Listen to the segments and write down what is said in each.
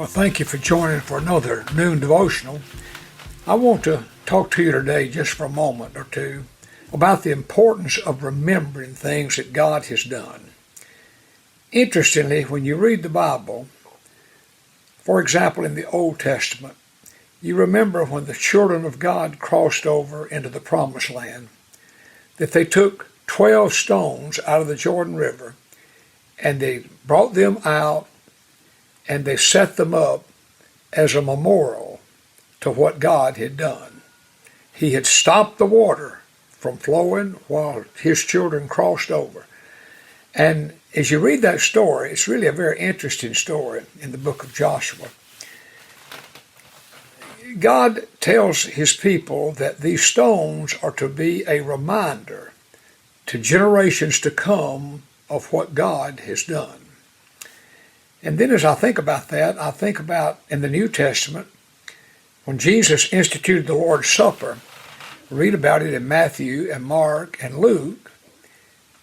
Well, thank you for joining for another noon devotional. I want to talk to you today just for a moment or two about the importance of remembering things that God has done. Interestingly, when you read the Bible, for example, in the Old Testament, you remember when the children of God crossed over into the Promised Land, that they took 12 stones out of the Jordan River and they brought them out and they set them up as a memorial to what God had done. He had stopped the water from flowing while his children crossed over. And as you read that story, it's really a very interesting story in the book of Joshua. God tells his people that these stones are to be a reminder to generations to come of what God has done. And then as I think about that, I think about in the New Testament, when Jesus instituted the Lord's Supper, read about it in Matthew and Mark and Luke,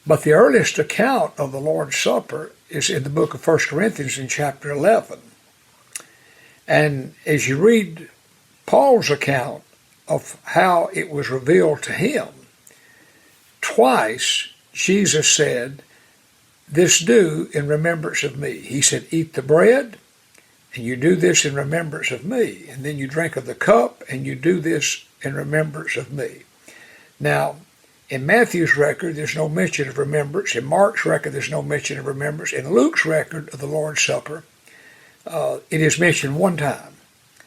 but the earliest account of the Lord's Supper is in the book of 1 Corinthians in chapter 11. And as you read Paul's account of how it was revealed to him, twice Jesus said, "This do in remembrance of me." He said, "Eat the bread, and you do this in remembrance of me. And then you drink of the cup, and you do this in remembrance of me." Now, in Matthew's record, there's no mention of remembrance. In Mark's record, there's no mention of remembrance. In Luke's record of the Lord's Supper, it is mentioned one time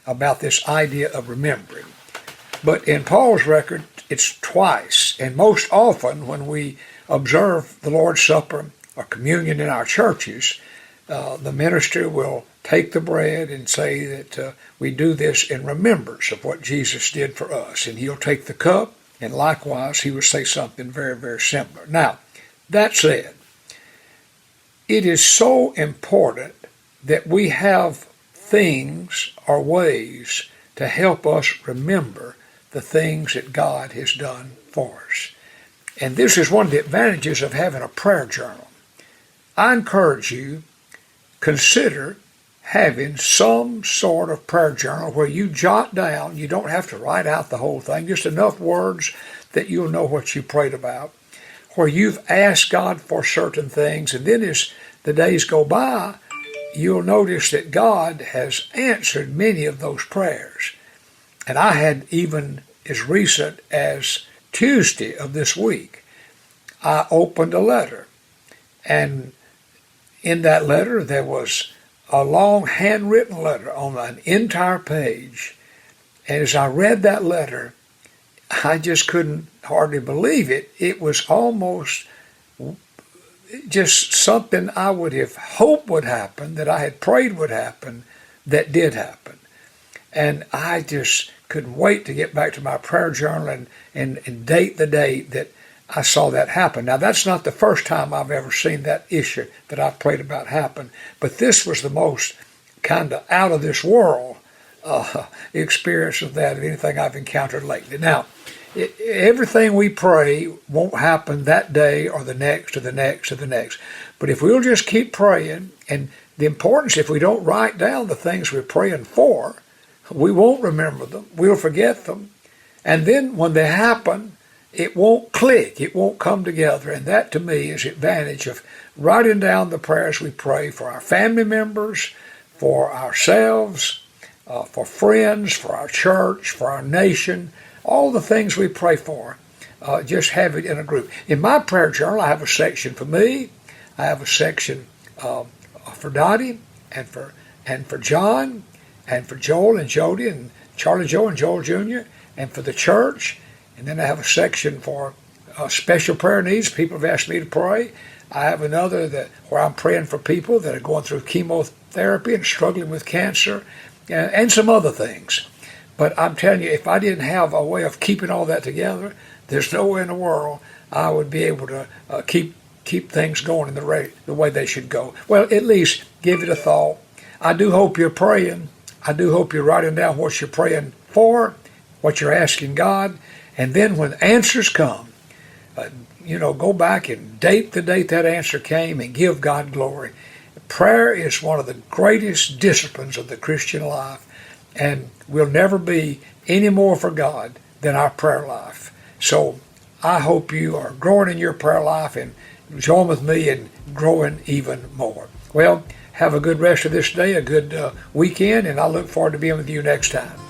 about this idea of remembering. But in Paul's record, it's twice. And most often when we observe the Lord's Supper or communion in our churches, the minister will take the bread and say that we do this in remembrance of what Jesus did for us. And he'll take the cup, and likewise he will say something very, very similar. Now, that said, it is so important that we have things or ways to help us remember the things that God has done for us. And this is one of the advantages of having a prayer journal. I encourage you, consider having some sort of prayer journal where you jot down, you don't have to write out the whole thing, just enough words that you'll know what you prayed about, where you've asked God for certain things, and then as the days go by, you'll notice that God has answered many of those prayers. And I had even as recent as Tuesday of this week, I opened a letter, and in that letter there was a long handwritten letter on an entire page. And as I read that letter, I just couldn't hardly believe it. It was almost just something I would have hoped would happen, that I had prayed would happen, that did happen. And I just couldn't wait to get back to my prayer journal and date the date that I saw that happen. Now, that's not the first time I've ever seen that issue that I've prayed about happen, but this was the most kind of out of this world experience of that of anything I've encountered lately. Now, everything we pray won't happen that day or the next or the next or the next. But if we'll just keep praying, and the importance, if we don't write down the things we're praying for, we won't remember them. We'll forget them. And then when they happen, it won't click. It won't come together. And that, to me, is the advantage of writing down the prayers we pray for our family members, for ourselves, for friends, for our church, for our nation, all the things we pray for. Just have it in a group. In my prayer journal, I have a section for me. I have a section for Dottie and for John and for Joel and Jody and Charlie Joe and Joel Jr. and for the church. And then I have a section for special prayer needs. People have asked me to pray. I have another where I'm praying for people that are going through chemotherapy and struggling with cancer and some other things. But I'm telling you, if I didn't have a way of keeping all that together, there's no way in the world I would be able to keep things going in the way they should go. Well, at least give it a thought. I do hope you're praying. I do hope you're writing down what you're praying for, what you're asking God. And then when answers come, go back and date the date that answer came and give God glory. Prayer is one of the greatest disciplines of the Christian life, and we'll never be any more for God than our prayer life. So I hope you are growing in your prayer life and join with me in growing even more. Well, have a good rest of this day, a good weekend, and I look forward to being with you next time.